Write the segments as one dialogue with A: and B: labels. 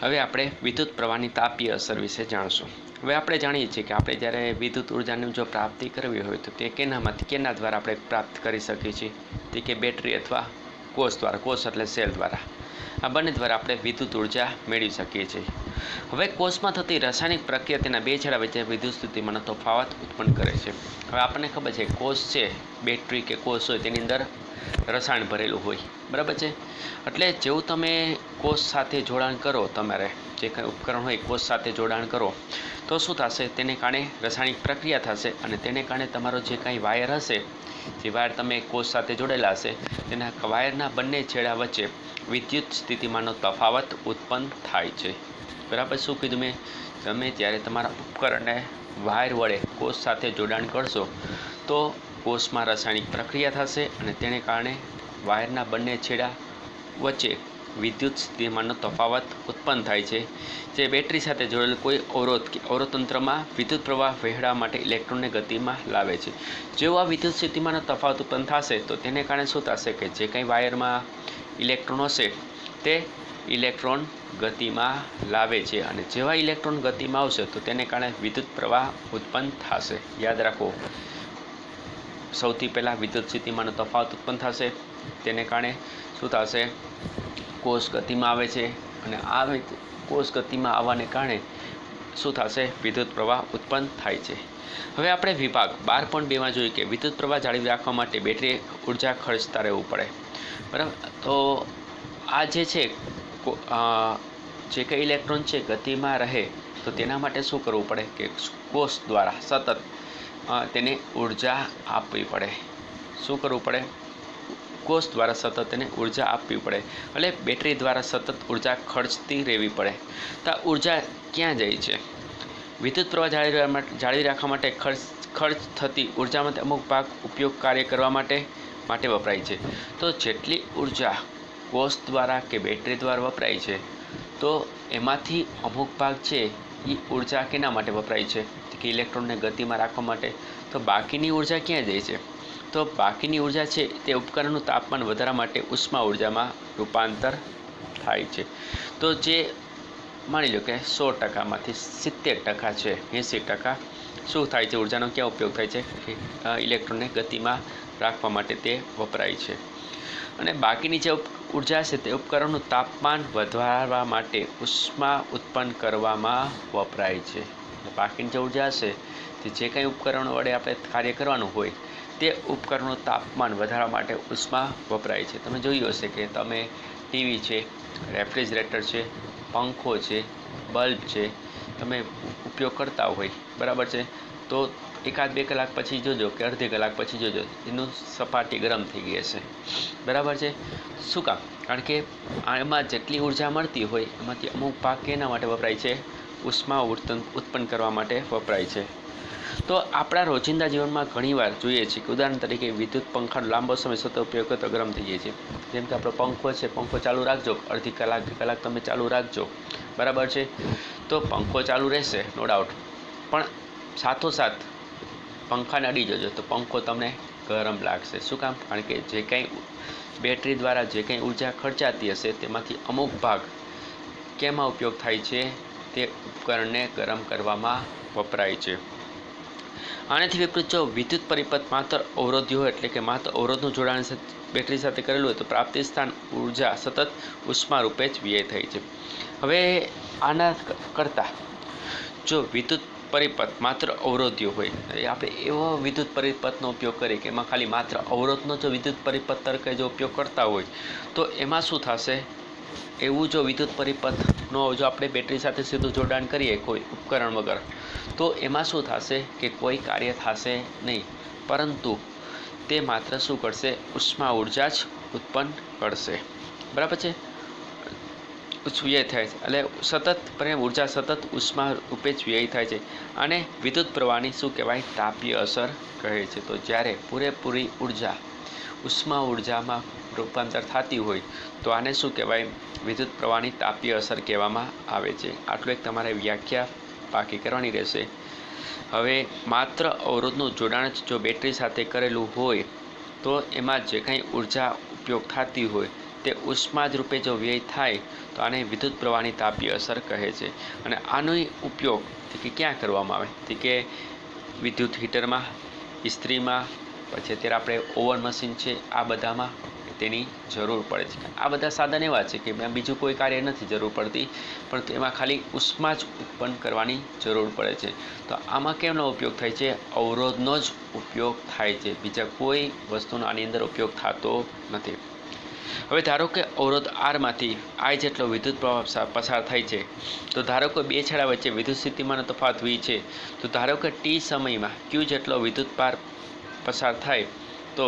A: હવે આપણે વિદ્યુત પ્રવાહની તાપીય અસર વિશે જાણશું। હવે આપણે જાણીએ છીએ કે આપણે જ્યારે વિદ્યુત ઉર્જાની જો પ્રાપ્તિ કરવી હોય તો તે કેના દ્વારા આપણે પ્રાપ્ત કરી શકીએ છીએ? તે કે બેટરી અથવા કોષ દ્વારા, કોષ એટલે સેલ દ્વારા, આ બંને દ્વારા આપણે વિદ્યુત ઉર્જા મેળવી શકીએ છીએ। હવે કોષમાં થતી રાસાયણિક પ્રક્રિયા તેના બે છેડા વચ્ચે વિદ્યુત સ્થિતિમાનનો તફાવત ઉત્પન્ન કરે છે। હવે આપણને ખબર છે કોષ છે, બેટરી કે કોષ હોય તેની અંદર રસાયણ ભરેલું હોય, બરાબર છે। એટલે જેવું તમે કોષ સાથે જોડાણ કરો, તમારે જે કંઈ ઉપકરણ હોય કોષ સાથે જોડાણ કરો તો શું થશે? તેને કારણે રાસાયણિક પ્રક્રિયા થશે અને તેને કારણે તમારો જે કાંઈ વાયર હશે, જે વાયર તમે કોષ સાથે જોડેલા હશે, તેના વાયરના બંને છેડા વચ્ચે વિદ્યુત સ્થિતિમાનનો તફાવત ઉત્પન્ન થાય છે, બરાબર। શું કીધું મેં? તમે જ્યારે તમારા ઉપકરણને વાયર વડે કોષ સાથે જોડાણ કરશો તો કોષમાં રાસાયણિક પ્રક્રિયા થશે અને તેને કારણે વાયરના બંને છેડા વચ્ચે વિદ્યુત સ્થિતિમાનનો તફાવત ઉત્પન્ન થાય છે, જે બેટરી સાથે જોડેલ કોઈ અવરોધ કે અવરોધતંત્રમાં વિદ્યુત પ્રવાહ વહેવા માટે ઇલેક્ટ્રોનને ગતિમાં લાવે છે। જેવો આ વિદ્યુત સ્થિતિમાનનો તફાવત ઉત્પન્ન થશે તો તેને કારણે શું થશે કે જે કંઈ વાયરમાં ઇલેક્ટ્રોન હશે તે ઇલેક્ટ્રોન ગતિમાં લાવે છે અને જેવા ઇલેક્ટ્રોન ગતિમાં આવશે તો તેને કારણે વિદ્યુત પ્રવાહ ઉત્પન્ન થશે। યાદ રાખો, સૌથી પહેલાં વિદ્યુત સ્થિતિમાનનો તફાવત ઉત્પન્ન થશે, તેને કારણે શું થશે? કોષ ગતિમાં આવે છે અને આ કોષ ગતિમાં આવવાને કારણે શું થશે? વિદ્યુત પ્રવાહ ઉત્પન્ન થાય છે। હવે આપણે વિભાગ 12.2માં જોયું કે વિદ્યુત પ્રવાહ જાળવી રાખવા માટે બેટરી ઉર્જા ખર્ચતા રહેવું પડે, બરાબર। તો આ જે છે જે કંઈ ઇલેક્ટ્રોન છે ગતિમાં રહે તો તેના માટે શું કરવું પડે કે કોષ દ્વારા સતત તેને ઉર્જા આપવી પડે। શું કરવું પડે? કોષ દ્વારા સતત તેને ઉર્જા આપવી પડે, એટલે બેટરી દ્વારા સતત ઉર્જા ખર્ચતી રહેવી પડે। તો આ ઉર્જા ક્યાં જાય છે? વિદ્યુત પ્રવાહ જાળવી રાખવા માટે ખર્ચ થતી ઉર્જામાંથી અમુક ભાગ ઉપયોગ કાર્ય કરવા માટે વપરાય છે। તો જેટલી ઉર્જા કોષ દ્વારા કે બેટરી દ્વારા વપરાય છે તો એમાંથી અમુક ભાગ છે એ ઉર્જા કેના માટે વપરાય છે? કે ઇલેક્ટ્રોનને ગતિમાં રાખવા માટે। તો બાકીની ઉર્જા ક્યાં જાય છે? તો બાકીની ઉર્જા છે તે ઉપકરણનું તાપમાન વધારવા માટે ઉષ્મા ઉર્જામાં રૂપાંતર થાય છે। તો જે માની લો કે 100%માંથી 70% છે, 80% શું થાય છે? ઉર્જાનો ક્યાં ઉપયોગ થાય છે? કે ઇલેક્ટ્રોનને ગતિમાં રાખવા માટે તે વપરાય છે અને બાકીની જે ઉર્જા છે તે ઉપકરણનું તાપમાન વધારવા માટે ઉષ્મા ઉત્પન્ન કરવામાં વપરાય છે। બાકીની જે ઉર્જા હશે તે જે કંઈ ઉપકરણો વડે આપણે કાર્ય કરવાનું હોય તે ઉપકરણનું તાપમાન વધારવા માટે ઉષ્મા વપરાય છે। તમે જોયું હશે કે તમે ટીવી છે, રેફ્રિજરેટર છે, પંખો છે, બલ્બ છે, તમે ઉપયોગ કરતા હોય, બરાબર છે, તો 1-2 કલાક પછી જોજો કે અડધી કલાક પછી જોજો એનું સપાટી ગરમ થઈ ગઈ હશે, બરાબર છે। શું કામ? કારણ કે એમાં જેટલી ઉર્જા મળતી હોય એમાંથી અમુક ભાગ કેના માટે વપરાય છે? ઉષ્મા ઉત્પન્ન કરવા માટે વપરાય છે। તો આપણા રોજિંદા જીવનમાં ઘણીવાર જોઈએ છીએ કે ઉદાહરણ તરીકે વિદ્યુત પંખાનો લાંબો સમય સતત ઉપયોગ કરતો ગરમ થઈ જાય છે। જેમ કે આપણો પંખો છે, પંખો ચાલુ રાખજો, અડધી કલાક 2 કલાક તમે ચાલુ રાખજો, બરાબર છે, તો પંખો ચાલુ રહેશે નો ડાઉટ, પણ સાથોસાથ પંખાને અડી જજો તો પંખો તમને ગરમ લાગશે। શું કામ? કારણ કે જે કંઈ બેટરી દ્વારા જે કંઈ ઉર્જા ખર્ચાતી હશે તેમાંથી અમુક ભાગ કેમાં ઉપયોગ થાય છે? તે ઉપકરણને ગરમ કરવામાં વપરાય છે। આનાથી વિપરીત જો વિદ્યુત પરિપથ માત્ર અવરોધી હોય, એટલે કે માત્ર અવરોધનું જોડાણ બેટરી સાથે કરેલું હોય તો પ્રાપ્તિ સ્થાન ઉર્જા સતત ઉષ્મા રૂપે જ વ્યય થાય છે। હવે આના કરતાં જો વિદ્યુત પરિપથ માત્ર અવરોધ્ય હોય, આપણે એવો વિદ્યુત પરિપથનો ઉપયોગ કરીએ કે એમાં ખાલી માત્ર અવરોધનો જો વિદ્યુત પરિપથ તરીકે જો ઉપયોગ કરતા હોય તો એમાં શું થશે? એવું જો વિદ્યુત પરિપથનો જો આપણે બેટરી સાથે સીધું જોડાણ કરીએ કોઈ ઉપકરણ વગર તો એમાં શું થશે કે કોઈ કાર્ય થશે નહીં, પરંતુ તે માત્ર શું કરશે? ઉષ્મા ઉર્જા જ ઉત્પન્ન કરશે, બરાબર છે, વ્યય થાય છે, એટલે સતત ઉર્જા સતત ઉષ્મા રૂપે જ વ્યય થાય છે। અને વિદ્યુત પ્રવાહની શું કહેવાય? તાપીય અસર કહે છે। તો જ્યારે પૂરેપૂરી ઉર્જા ઉષ્મા ઉર્જામાં રૂપાંતર થતી હોય તો આને શું કહેવાય? વિદ્યુત પ્રવાહની તાપીય અસર કહેવામાં આવે છે। આટલું એક તમારે વ્યાખ્યા પાકી કરવાની રહેશે। હવે માત્ર અવરોધનું જોડાણ જ જો બેટરી સાથે કરેલું હોય તો એમાં જે કંઈ ઉર્જા ઉપયોગ થતી હોય તે ઉષ્મા જ રૂપે જો વ્યય થાય તો આને વિદ્યુત પ્રવાહની તાપીય અસર કહે છે। અને આનો ઉપયોગ કે ક્યાં કરવામાં આવે તો કે વિદ્યુત હીટરમાં, ઇસ્ત્રીમાં, પછી અત્યારે આપણે ઓવન મશીન છે, આ બધામાં તેની જરૂર પડે છે। આ બધા સાધન એવા છે કે એમાં બીજું કોઈ કાર્ય નથી જરૂર પડતી, પરંતુ એમાં ખાલી ઉષ્મા જ ઉત્પન્ન કરવાની જરૂર પડે છે। તો આમાં કેમનો ઉપયોગ થાય છે? અવરોધનો જ ઉપયોગ થાય છે, બીજા કોઈ વસ્તુનો આની અંદર ઉપયોગ થતો નથી। હવે ધારો કે અવરોધ આરમાંથી આઈ જેટલો વિદ્યુત પ્રવાહ પસાર થાય છે, તો ધારો કે બે છેડા વચ્ચે વિદ્યુત સ્થિતિમાનનો તફાવત વી છે, તો ધારો કે ટી સમયમાં ક્યુ જેટલો વિદ્યુત ભાર પસાર થાય તો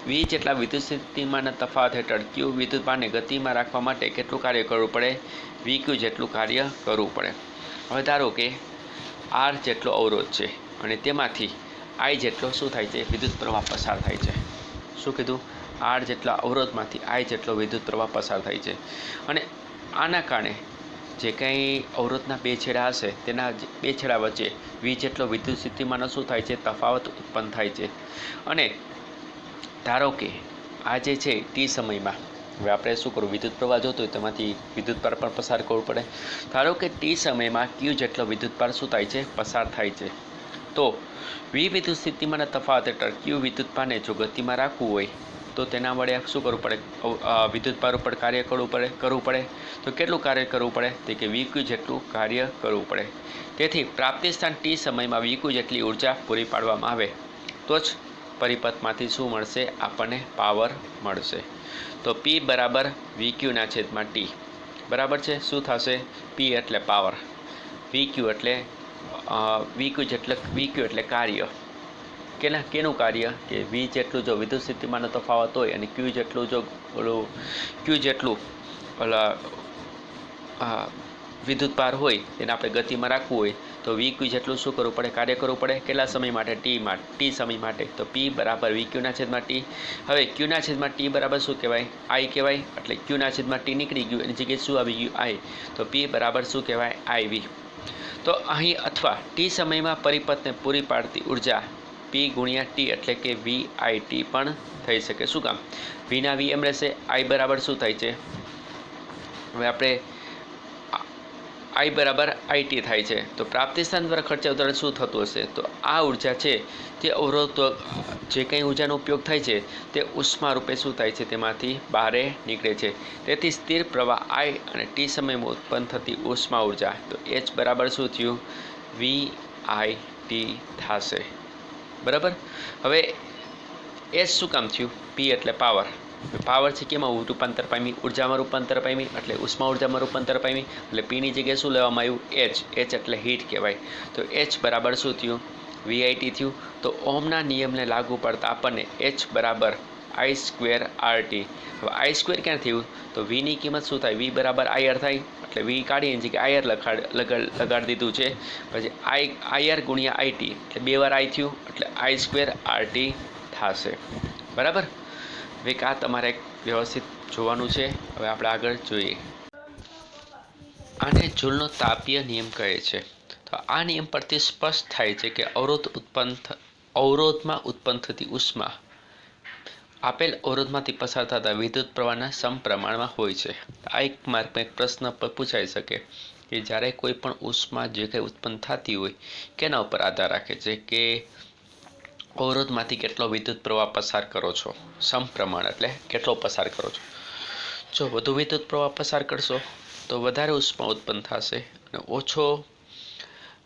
A: વી જેટલા વિદ્યુત સ્થિતિમાનના તફાવત હેઠળ ક્યુ વિદ્યુત ભારને ગતિમાં રાખવા માટે કેટલું કાર્ય કરવું પડે? વી ક્યુ જેટલું કાર્ય કરવું પડે। હવે ધારો કે આર જેટલો અવરોધ છે અને તેમાંથી આઈ જેટલો શું થાય છે? વિદ્યુત પ્રવાહ પસાર થાય છે। શું કીધું? આર જેટલા અવરોધમાંથી આઈ જેટલો વિદ્યુત પ્રવાહ પસાર થાય છે। અને આના કારણે જે કંઈ અવરોધના બે છેડા હશે તેના બે છેડા વચ્ચે વી જેટલો વિદ્યુત સ્થિતિમાનનો શું થાય છે? તફાવત ઉત્પન્ન થાય છે। અને ધારો કે આ જે છે ટી સમયમાં, હવે આપણે શું કરવું? વિદ્યુત પ્રવાહ જોતો હોય તેમાંથી વિદ્યુત ભાર પણ પસાર કરવું પડે। ધારો કે ટી સમયમાં ક્યુ જેટલો વિદ્યુત ભાર શું થાય છે? પસાર થાય છે। તો વી વિદ્યુત સ્થિતિમાનના તફાવત હેઠળ ક્યુ વિદ્યુત ભારને જો ગતિમાં રાખવું હોય તો તેના વડે શું કરવું પડે? વિદ્યુત ભાર ઉપર કાર્ય કરવું પડે। તો કેટલું કાર્ય કરવું પડે? તો કે વી ક્યુ જેટલું કાર્ય કરવું પડે। તેથી પ્રાપ્તિ સ્થાન ટી સમયમાં વી ક્યુ જેટલી ઉર્જા પૂરી પાડવામાં આવે તો જ પરિપથમાંથી શું મળશે? આપણને પાવર મળશે। તો પી બરાબર વી ક્યુના છેદમાં ટી બરાબર છે। શું થશે? પી એટલે પાવર, વી ક્યુ એટલે કાર્ય। કેનું કાર્ય? કે વી જેટલું જો વિદ્યુત સ્થિતિમાનનો તફાવત હોય અને ક્યુ જેટલું જો વિદ્યુત ભાર હોય તેને આપણે ગતિમાં રાખવું હોય તો વી ક્યુ જેટલું શું કરવું પડે? કાર્ય કરવું પડે। કેટલા સમય માટે? ટી સમય માટે। તો પી બરાબર વી ક્યુના છેદમાં ટી। હવે ક્યુના છેદમાં ટી બરાબર શું કહેવાય? આઈ કહેવાય। એટલે ક્યુના છેદમાં ટી નીકળી ગયું, એની જગ્યાએ શું આવી ગયું? આઈ। તો પી બરાબર શું કહેવાય? આઈ વી। તો અહીં અથવા ટી સમયમાં પરિપથને પૂરી પાડતી ઉર્જા પી ગુણ્યા ટી એટલે કે વી આઈ ટી પણ થઈ શકે। શું કામ? વીના વી એમ રહેશે, આઈ બરાબર શું થાય છે? હવે આપણે આઈ બરાબર આઈટી થાય છે, તો પ્રાપ્તિ સ્થાન દ્વારા ખર્ચા ઉદાહરણ શું થતું હશે? તો આ ઉર્જા છે તે અવરોધ જે કંઈ ઉર્જાનો ઉપયોગ થાય છે તે ઉષ્મા રૂપે શું થાય છે? તેમાંથી બહાર નીકળે છે। તેથી સ્થિર પ્રવાહ આઈ અને ટી સમયમાં ઉત્પન્ન થતી ઉષ્મા ઉર્જા તો એચ બરાબર શું થયું? વી આઈ ટી થશે। બરાબર। હવે એચ શું કામ થયું? પી એટલે પાવર, પાવર છે કેમાં રૂપાંતર પામી? ઉર્જામાં રૂપાંતર પામી, એટલે ઉષ્મા ઉર્જામાં રૂપાંતર પામી, એટલે પીની જગ્યાએ શું લેવામાં આવ્યું? એચ એટલે હીટ કહેવાય। તો એચ બરાબર શું થયું? વીઆઈટી થયું। તો ઓહમના નિયમને લાગુ પડતા આપણને એચ બરાબર આઈ સ્ક્વેર આર ટી। હવે આઈ સ્ક્વેર ક્યાં થયું? તો વીની કિંમત શું થાય? વી બરાબર આઈઆર થાય, એટલે વી કાઢીને જગ્યાએ આઈઆર લગાડી દીધું છે। પછી આઈઆર ગુણ્યા આઈટી એટલે બે વાર આઈ થયું, એટલે આઈ સ્ક્વેર આર ટી થશે। બરાબર। હવે આ તમારે વ્યવસ્થિત જોવાનું છે। હવે આપણે આગળ જોઈએ। આને જૂલનો તાપીય નિયમ કહે છે। તો આ નિયમ પરથી સ્પષ્ટ થાય છે કે અવરોધમાં ઉત્પન્ન થતી ઉષ્મા આપેલ અવરોધમાંથી પસાર થતા વિદ્યુત પ્રવાહના સમપ્રમાણમાં હોય છે। આ એક માર્કમાં એક પ્રશ્ન પૂછાઈ શકે કે જ્યારે કોઈ પણ ઉષ્મા જે કંઈ ઉત્પન્ન થતી હોય કેના ઉપર આધાર રાખે છે? કે અવરોધમાંથી કેટલો વિદ્યુત પ્રવાહ પસાર કરો છો, સમપ્રમાણ એટલે કેટલો પસાર કરો છો। જો વધુ વિદ્યુત પ્રવાહ પસાર કરશો તો વધારે ઉષ્મા ઉત્પન્ન થશે, અને ઓછો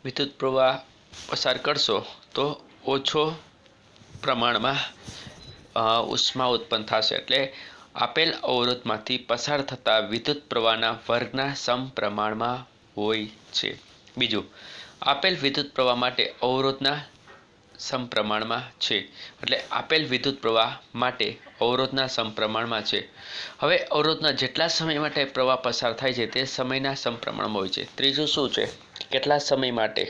A: વિદ્યુત પ્રવાહ પસાર કરશો તો ઓછો પ્રમાણમાં ઉષ્મા ઉત્પન્ન થશે। એટલે આપેલ અવરોધમાંથી પસાર થતા વિદ્યુત પ્રવાહના વર્ગના સમપ્રમાણમાં હોય છે। બીજું, આપેલ વિદ્યુત પ્રવાહ માટે અવરોધના સમપ્રમાણમાં છે, એટલે આપેલ વિદ્યુત પ્રવાહ માટે અવરોધના સમપ્રમાણમાં છે। હવે અવરોધના જેટલા સમય માટે પ્રવાહ પસાર થાય છે તે સમયના સમપ્રમાણમાં હોય છે। ત્રીજું શું છે? કેટલા સમય માટે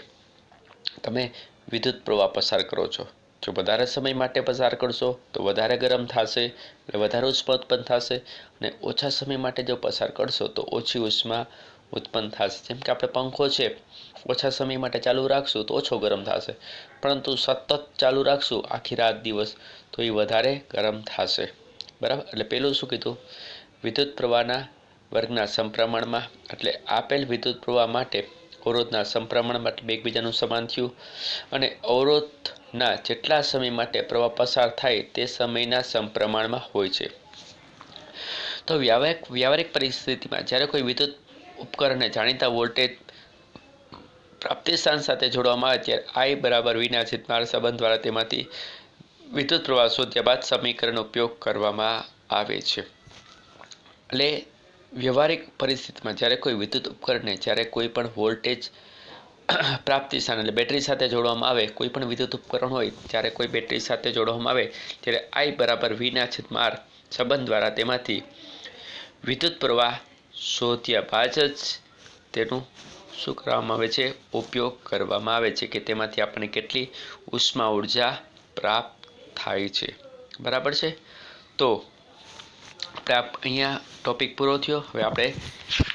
A: તમે વિદ્યુત પ્રવાહ પસાર કરો છો। જો વધારે સમય માટે પસાર કરશો તો વધારે ગરમ થશે, એટલે વધારે ઉષ્મા ઉત્પન્ન થશે, અને ઓછા સમય માટે જો પસાર કરશો તો ઓછી ઉષ્મા ઉત્પન્ન થશે। જેમ કે આપણે પંખો છે, ઓછા સમય માટે ચાલુ રાખશું તો ઓછો ગરમ થશે, પરંતુ સતત ચાલુ રાખશું આખી રાત દિવસ તો એ વધારે ગરમ થશે। બરાબર. એટલે પહેલું શું કીધું, વિદ્યુત પ્રવાહના વર્ગના સમપ્રમાણમાં, એટલે આપેલ વિદ્યુત પ્રવાહ માટે અવરોધના સમપ્રમાણ માટે એકબીજાનું સમાન થયું, અને અવરોધના જેટલા સમય માટે પ્રવાહ પસાર થાય તે સમયના સમપ્રમાણમાં હોય છે. તો વ્યવહારિક પરિસ્થિતિમાં જ્યારે કોઈ વિદ્યુત ઉપકરણને જાણીતા વોલ્ટેજ પ્રાપ્તિસ્થાન સાથે જોડવામાં આવે ત્યારે I બરાબર V/R સંબંધ દ્વારા તેમાંથી વિદ્યુત પ્રવાહ શોધ્યા બાદ સમીકરણનો ઉપયોગ કરવામાં આવે છે. એટલે વ્યવહારિક પરિસ્થિતિમાં જ્યારે કોઈ વિદ્યુત ઉપકરણને જ્યારે કોઈ પણ વોલ્ટેજ પ્રાપ્તિસ્થાન એટલે બેટરી સાથે જોડવામાં આવે, કોઈ પણ વિદ્યુત ઉપકરણ હોય જ્યારે કોઈ બેટરી સાથે જોડવામાં આવે ત્યારે I બરાબર V/R સંબંધ દ્વારા તેમાંથી વિદ્યુત પ્રવાહ શોધ્યા બાદ જ તેનું શું કરવામાં આવે છે, ઉપયોગ કરવામાં આવે છે કે તેમાંથી આપણને કેટલી ઉષ્મા ઉર્જા પ્રાપ્ત થાય છે. બરાબર છે. તો અહીંયા ટોપિક પૂરો થયો. હવે આપણે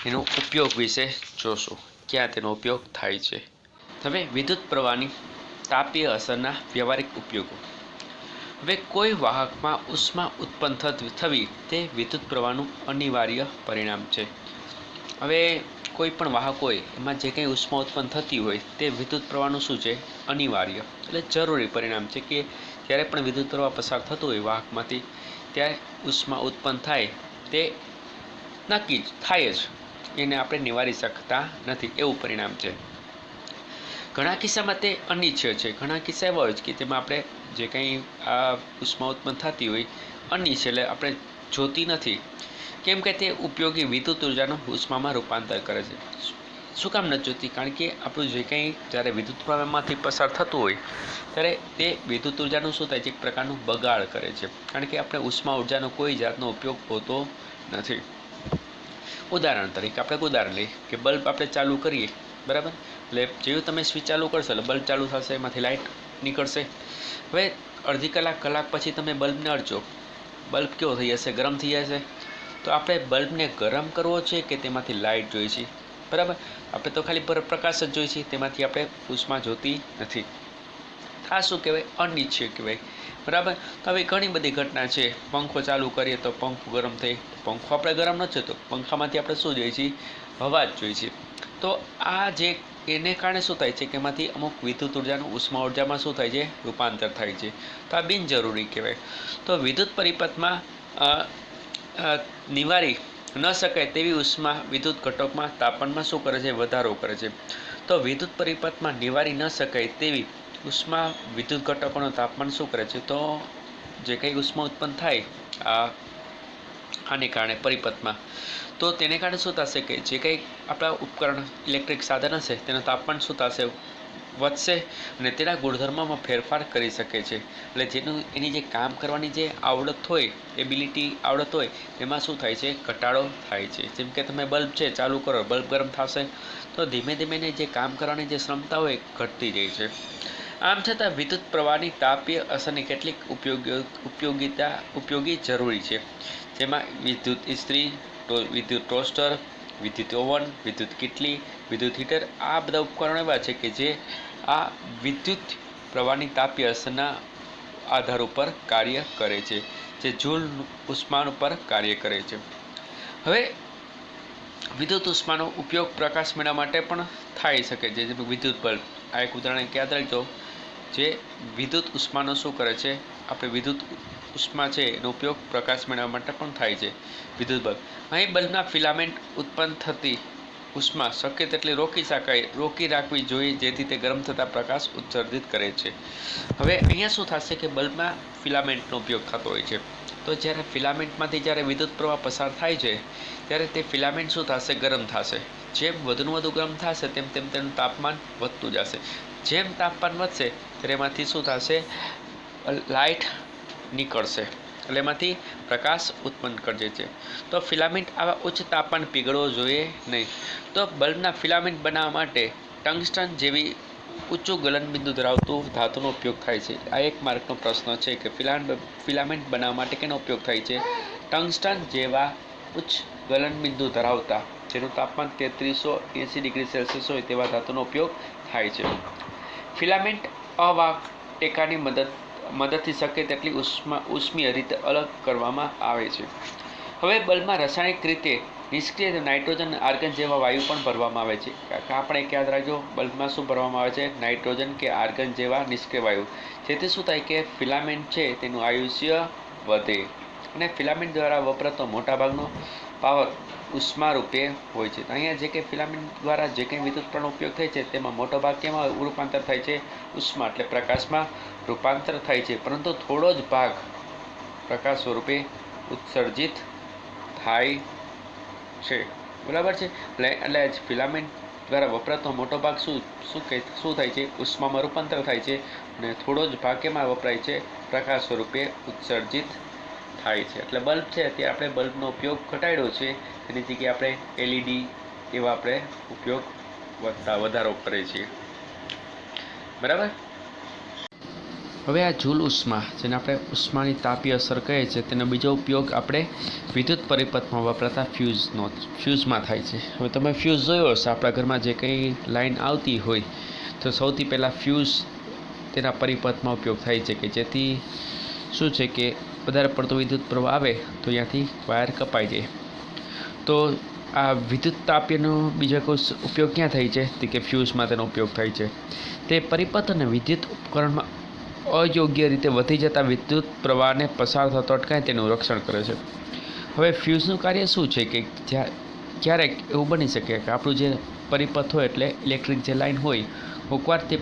A: એનો ઉપયોગ વિશે જોશું, ક્યાં તેનો ઉપયોગ થાય છે. હવે વિદ્યુત પ્રવાહની તાપીય અસરના વ્યવહારિક ઉપયોગો. હવે કોઈ વાહકમાં ઉષ્મા ઉત્પન્ન થવી તે વિદ્યુત પ્રવાહનું અનિવાર્ય પરિણામ છે. હવે કોઈ પણ વાહક હોય એમાં જે કંઈ ઉષ્મા ઉત્પન્ન થતી હોય તે વિદ્યુત પ્રવાહનું શું છે, અનિવાર્ય એટલે જરૂરી પરિણામ છે કે જ્યારે પણ વિદ્યુત પ્રવાહ પસાર થતો હોય વાહકમાંથી ત્યારે ઉષ્મા ઉત્પન્ન થાય તે નક્કી જ થાય જ, એને આપણે નિવારી શકતા નથી એવું પરિણામ છે. ઘણા કિસ્સામાં તે અનિચ્છ્ય છે. ઘણા કિસ્સા એવા હોય કે તેમાં આપણે જે કંઈ આ ઉષ્મા ઉત્પન્ન થતી હોય અનિચ્છ્ય એટલે આપણે જોતી નથી, કેમ કે તે ઉપયોગી વિદ્યુત ઉર્જાનું ઉષ્મામાં રૂપાંતર કરે છે. શું કામ નથી જોતી? કારણ કે આપણું જે કંઈ જ્યારે વિદ્યુત પ્રવાહમાંથી પસાર થતું હોય ત્યારે તે વિદ્યુત ઉર્જાનું શું થાય છે, એક પ્રકારનું બગાડ કરે છે. કારણ કે આપણે ઉષ્મા ઉર્જાનો કોઈ જાતનો ઉપયોગ હોતો નથી. ઉદાહરણ તરીકે આપણે એક ઉદાહરણ લઈએ કે બલ્બ આપણે ચાલુ કરીએ, બરાબર, એટલે જેવું તમે સ્વિચ ચાલુ કરશો એટલે બલ્બ ચાલુ થશે, એમાંથી લાઇટ નીકળશે. હવે અડધી કલાક પછી તમે બલ્બને અડચો, બલ્બ કેવો થઈ જશે, ગરમ થઈ જશે. તો આપણે બલ્બને ગરમ કરવો છે કે તેમાંથી લાઇટ જોઈએ છે, બરાબર. આપણે તો ખાલી પ્રકાશ જ જોઈએ છે, તેમાંથી આપણે ઉષ્મા જોતી નથી. આ શું કહેવાય, અનિચ્છ્ય કહેવાય, બરાબર. તો હવે ઘણી બધી ઘટના છે. પંખો ચાલુ કરીએ તો પંખો ગરમ થઈ, પંખો આપણે ગરમ નથી થતો, પંખામાંથી આપણે શું જોઈએ છીએ, હવા જ જોઈએ છે. તો આ જે એને કારણે શું થાય છે કે એમાંથી અમુક વિદ્યુત ઉર્જાનું ઉષ્મા ઉર્જામાં શું થાય છે, રૂપાંતર થાય છે. તો આ બિનજરૂરી કહેવાય. તો વિદ્યુત પરિપથમાં નિવારી ન શકાય તેવી ઉષ્મા વિદ્યુત ઘટકમાં તાપમાનમાં શું કરે છે, વધારો કરે છે. તો વિદ્યુત પરિપથમાં નિવારી ન શકાય તેવી ઉષ્મા વિદ્યુત ઘટકોનું તાપમાન શું કરે છે, તો જે કંઈ ઉષ્મા ઉત્પન્ન થાય આને કારણે પરિપથમાં, તો તેને કારણે શું થશે કે જે કંઈ આપણા ઉપકરણ ઇલેક્ટ્રિક સાધન હશે તેનું તાપમાન શું થશે, વધશે, અને તેના ગુણધર્મોમાં ફેરફાર કરી શકે છે. એટલે એની જે કામ કરવાની જે આવડત હોય, એબિલિટી આવડત હોય, એમાં શું થાય છે, ઘટાડો થાય છે. જેમ કે તમે બલ્બ છે ચાલુ કરો, બલ્બ ગરમ થશે તો ધીમે ધીમે જે કામ કરવાની જે ક્ષમતા હોય ઘટતી જાય છે. આમ છતાં વિદ્યુત પ્રવાહની તાપીય અસરની કેટલીક ઉપયોગી જરૂરી છે, જેમાં વિદ્યુત ઇસ્ત્રી, વિદ્યુત ટોસ્ટર, વિદ્યુત ઓવન, વિદ્યુત કિટલી, વિદ્યુત હીટર, આ બધા ઉપકરણો એવા છે કે જે આ વિદ્યુત પ્રવાહની તાપીય અસરના આધાર ઉપર કાર્ય કરે છે, જે જૂલ ઉષ્મા ઉપર કાર્ય કરે છે. હવે વિદ્યુત ઉષ્માનો ઉપયોગ પ્રકાશ મેળવવા માટે પણ થઈ શકે છે, જેમ વિદ્યુત બલ્બ, આ એક ઉદાહરણ યાદ રાખજો, જે વિદ્યુત ઉષ્માનો શું કરે છે, આપણે વિદ્યુત ઉષ્મા છે એનો ઉપયોગ પ્રકાશ મેળવવા માટે પણ થાય છે. વિદ્યુત બલ્બ, અહીં બલ્બના ફિલામેન્ટ ઉત્પન્ન થતી ઉષ્મા શક્ય તેટલી રોકી રાખવી જોઈએ, જેથી તે ગરમ થતા પ્રકાશ ઉત્સર્જિત કરે છે. હવે અહીંયા શું થશે કે બલ્બમાં ફિલામેન્ટનો ઉપયોગ થતો હોય છે. તો જ્યારે ફિલામેન્ટમાંથી જ્યારે વિદ્યુત પ્રવાહ પસાર થાય છે ત્યારે તે ફિલામેન્ટ શું થશે, ગરમ થશે. જેમ વધુને વધુ ગરમ થશે તેમ તેનું તાપમાન વધતું જશે. જેમ તાપમાન વધશે ત્યારે એમાંથી શું થશે, લાઇટ નીકળશે, એટલે એમાંથી પ્રકાશ ઉત્પન્ન કરે છે. તો ફિલામેન્ટ આવા ઉચ્ચ તાપમાન પીગળવો જોઈએ નહીં. તો બલ્બના ફિલામેન્ટ બનાવવા માટે ટંગસ્ટન જેવી ઊંચું ગલનબિંદુ ધરાવતું ધાતુનો ઉપયોગ થાય છે. આ એક માર્કનો પ્રશ્ન છે કે ફિલામેન્ટ બનાવવા માટે કેનો ઉપયોગ થાય છે, ટંગસ્ટન જેવા ઉચ્ચ ગલનબિંદુ ધરાવતા, જેનું તાપમાન 3380 ડિગ્રી સેલ્સિયસ હોય તેવા ધાતુનો ઉપયોગ થાય છે. ફિલામેન્ટ અવાહક ટેકાની મદદ મદદથી શક્ય તેટલી ઉષ્મીય રીતે અલગ કરવામાં આવે છે. હવે બલ્બમાં રાસાયણિક રીતે નિષ્ક્રિય નાઇટ્રોજન અને આર્ગન જેવા વાયુ પણ ભરવામાં આવે છે. આપણે યાદ રાખજો, બલ્બમાં શું ભરવામાં આવે છે? નાઇટ્રોજન કે આર્ગન જેવા નિષ્ક્રિય વાયુ. જેથી શું થાય કે ફિલામેન્ટ છે તેનું આયુષ્ય વધે. અને ફિલામેન્ટ દ્વારા વપરાતો મોટાભાગનો પાવર ઉષ્મા રૂપે હોય છે. અહીંયા જે કંઈ ફિલામેન્ટ દ્વારા જે કંઈ વિદ્યુત પ્રવાહનો ઉપયોગ થાય છે તેમાં મોટો ભાગ કેમાં રૂપાંતર થાય છે? ઉષ્મા એટલે પ્રકાશમાં રૂપાંતર થાય છે, પરંતુ થોડો જ ભાગ પ્રકાશ સ્વરૂપે ઉત્સર્જિત થાય છે. બરાબર છે. એટલે ફિલામેન્ટ દ્વારા વપરાતો મોટો ભાગ શું થાય છે? ઉષ્મામાં રૂપાંતર થાય છે, અને થોડો જ ભાગ કેમાં વપરાય છે? પ્રકાશ સ્વરૂપે ઉત્સર્જિત થાય છે. એટલે બલ્બ છે તે આપણે બલ્બનો ઉપયોગ ઘટાડ્યો છે, તેની જગ્યાએ આપણે એલઈડી એવા આપણે ઉપયોગ વધારો કરીએ છીએ. બરાબર. હવે આ જૂલ ઉષ્મા, જેને આપણે ઉષ્માની તાપીય અસર કહે છે, તેનો બીજો ઉપયોગ આપણે વિદ્યુત પરિપથમાં વપરાતા ફ્યુઝમાં થાય છે. હવે તમે ફ્યુઝ જોયો હશે, આપણા ઘરમાં જે કંઈ લાઈન આવતી હોય તો સૌથી પહેલાં ફ્યુઝ તેના પરિપથમાં ઉપયોગ થાય છે, કે જેથી શું છે કે વધારે પડતો વિદ્યુત પ્રવાહ આવે તો ત્યાંથી વાયર કપાઈ જાય. તો આ વિદ્યુત તાપીયનો બીજો કોઈ ઉપયોગ ક્યાં થાય છે? તો કે ફ્યુઝમાં તેનો ઉપયોગ થાય છે. તે પરિપથ અને વિદ્યુત ઉપકરણમાં અયોગ્ય રીતે વધી જતા વિદ્યુત પ્રવાહને પસાર થતો અટકાય તેનું રક્ષણ કરે છે. હવે ફ્યુઝનું કાર્ય શું છે કે ક્યારેક એવું બની શકે કે આપણું જે પરિપથ હોય એટલે ઇલેક્ટ્રિક જે લાઇન હોય, કોઈકવાર તે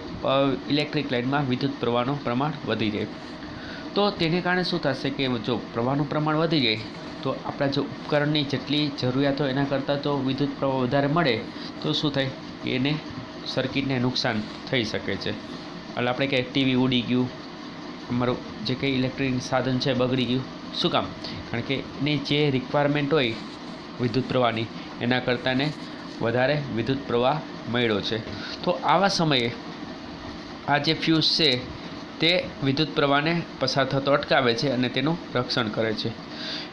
A: ઇલેક્ટ્રિક લાઇનમાં વિદ્યુત પ્રવાહનું પ્રમાણ વધી જાય. તો તેને કારણે શું થશે કે જો પ્રવાહનું પ્રમાણ વધી જાય તો આપણા જો ઉપકરણની જેટલી જરૂરિયાત હોય એના કરતાં તો વિદ્યુત પ્રવાહ વધારે મળે તો શું થાય કે એને સર્કિટને નુકસાન થઈ શકે છે. એટલે આપણે કે ટીવી ઉડી ગયું, અમારું જે કંઈ ઇલેક્ટ્રિક સાધન છે બગડી ગયું. શું કામ? કારણ કે એની જે રિક્વાયરમેન્ટ હોય વિદ્યુત પ્રવાહની એના કરતાં એને વધારે વિદ્યુત પ્રવાહ મળ્યો છે. તો આવા સમયે આ જે ફ્યુઝ છે તે વિદ્યુત પ્રવાહને પસાર થતો અટકાવે છે અને તેનું રક્ષણ કરે છે.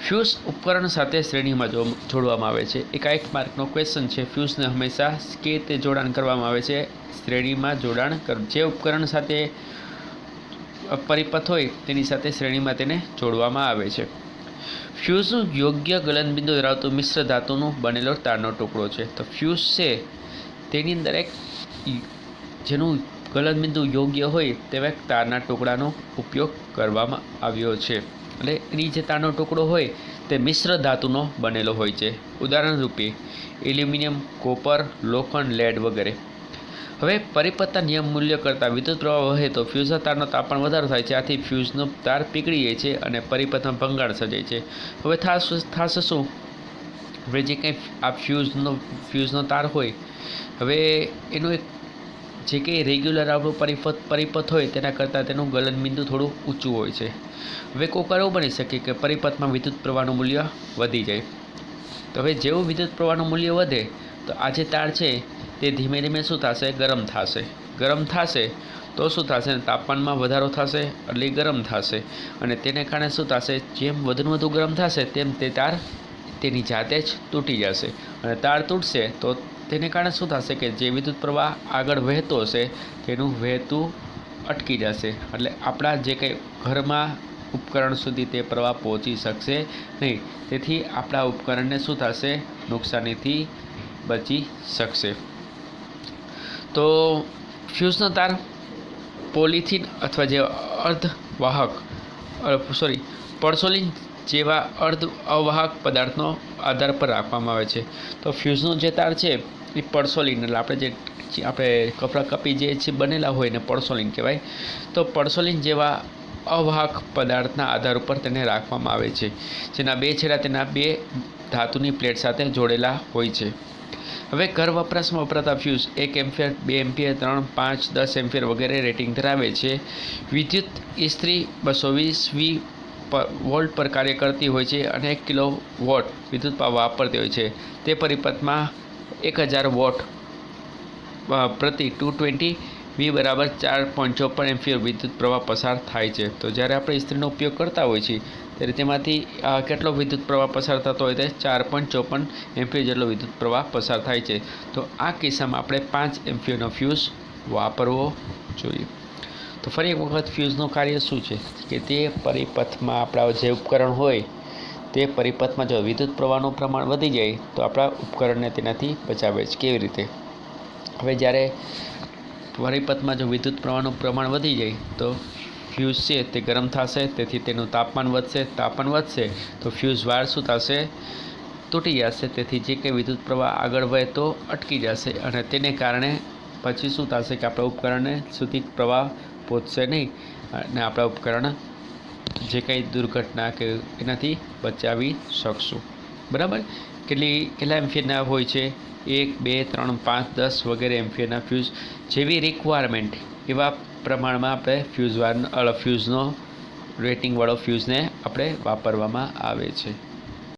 A: ફ્યુઝ ઉપકરણ સાથે શ્રેણીમાં જોડવામાં આવે છે. એક માર્કનો ક્વેશ્ચન છે. ફ્યુઝને હંમેશા કેવી રીતે જોડાણ કરવામાં આવે છે? શ્રેણીમાં જોડાણ જે ઉપકરણ સાથે પરિપથ હોય તેની સાથે શ્રેણીમાં તેને જોડવામાં આવે છે. ફ્યુઝનું યોગ્ય ગલનબિંદુ ધરાવતું મિશ્ર ધાતુનું બનેલો તારનો ટુકડો છે. તો ફ્યુઝ છે તેની અંદર એક જેનું ગલનબિંદુ યોગ્ય હોય તેવા તારના ટુકડાનો ઉપયોગ કરવામાં આવ્યો છે. એટલે એની જે તારનો ટુકડો હોય તે મિશ્ર ધાતુનો બનેલો હોય છે. ઉદાહરણ રૂપે એલ્યુમિનિયમ, કોપર, લોખંડ, લેડ વગેરે. હવે પરિપથના નિયમ મૂલ્ય કરતાં વિદ્યુત પ્રવાહ વહે તો ફ્યુઝના તારનો તાપમાન વધારો થાય છે. આથી ફ્યુઝનો તાર પીગળી જાય છે અને પરિપથમાં ભંગાણ સર્જાય છે. હવે થશે શું? હવે જે કંઈ આ ફ્યુઝનો તાર હોય, હવે એનું એક જે કંઈ રેગ્યુલર આપણું પરિપથ હોય તેના કરતાં તેનું ગલનબિંદુ થોડું ઊંચું હોય છે. હવે કોઈક એવું બની શકે કે પરિપથમાં વિદ્યુત પ્રવાહનું મૂલ્ય વધી જાય. તો હવે જેવું વિદ્યુત પ્રવાહનું મૂલ્ય વધે તો આ જે તાર છે તે ધીમે ધીમે શું થશે? ગરમ થશે. તો શું થશે? તાપમાનમાં વધારો થશે એટલે ગરમ થશે, અને તેને કારણે શું થશે? જેમ વધુ ગરમ થશે તેમ તે તાર તેની જાતે જ તૂટી જશે, અને તાર તૂટશે તો તેને કારણે શું થશે કે જે વિદ્યુત પ્રવાહ આગળ વહેતો હશે તેનું વહેતું અટકી જશે. એટલે આપણા જે કંઈ ઘરમાં ઉપકરણ સુધી તે પ્રવાહ પહોંચી શકશે નહીં. તેથી આપણા ઉપકરણને શું થશે? નુકસાનીથી બચી શકશે. તો ફ્યુઝનો તાર પોલિથીન અથવા જે પડસોલિન જેવા અર્ધ અવાહક પદાર્થનો આધાર પર રાખવામાં આવે છે. તો ફ્યુઝનો જે તાર છે એ પડસોલિન, એટલે આપણે કપડાં કપી જે બનેલા હોય ને પડસોલિન કહેવાય. તો પડસોલિન જેવા અવાહક પદાર્થના આધાર ઉપર તેને રાખવામાં આવે છે, જેના બે છેડા તેના બે ધાતુની પ્લેટ સાથે જોડેલા હોય છે. હવે ઘર વપરાશમાં વપરાતા ફ્યુઝ 1 એમ્પિયર, 2 એમ્પિયર, 3, 5, 10 એમ્પિયર વગેરે રેટિંગ ધરાવે છે. વિદ્યુત ઇસ્ત્રી 220 વોલ્ટ પર કાર્ય કરતી હોય છે અને 1 કિલો વોટ વિદ્યુત વાપરતી હોય છે. તે પરિપથમાં 1000 વોટ પ્રતિ 220 વી બરાબર 4.54 એમ્પિયર વિદ્યુત પ્રવાહ પસાર થાય છે. તો જ્યારે આપણે ઇસ્ત્રીનો ઉપયોગ કરતા હોઈએ છીએ ત્યારે તેમાંથી કેટલો વિદ્યુત પ્રવાહ પસાર થતો હોય તે 4.54 એમ્પિયર જેટલો વિદ્યુત પ્રવાહ પસાર થાય છે. તો આ કિસ્સામાં આપણે 5 એમ્પિયરનો ફ્યુઝ વાપરવો જોઈએ. તો તો ફરી એક વખત ફ્યુઝનું કાર્ય શું છે કે તે પરિપથમાં આપણા જે ઉપકરણ હોય તે પરિપથમાં જો વિદ્યુત પ્રવાહનું પ્રમાણ વધી જાય તો આપણા ઉપકરણને તેનાથી બચાવે છે. કેવી રીતે? હવે જ્યારે પરિપથમાં જો વિદ્યુત પ્રવાહનું પ્રમાણ વધી જાય તો ફ્યુઝ છે તે ગરમ થશે, તેથી તેનું તાપમાન વધશે. તાપમાન વધશે તો ફ્યુઝ વાયર શું થશે? તૂટી જશે. તેથી જે કંઈ વિદ્યુત પ્રવાહ આગળ વહેતો અટકી જશે અને તેને કારણે પછી શું થશે કે આપણા ઉપકરણને સુધી પ્રવાહ પહોંચશે નહીં અને આપણા ઉપકરણ જે કંઈ દુર્ઘટના કે એનાથી બચાવી શકશું. બરાબર? કેટલા એમ્પિયરના હોય છે? 1, 2, 3, 5, 10 વગેરે એમ્પિયરના ફ્યુઝ જેવી રિક્વાયરમેન્ટ એવા પ્રમાણમાં આપણે ફ્યુઝનો રેટિંગવાળો ફ્યુઝને આપણે વાપરવામાં આવે છે.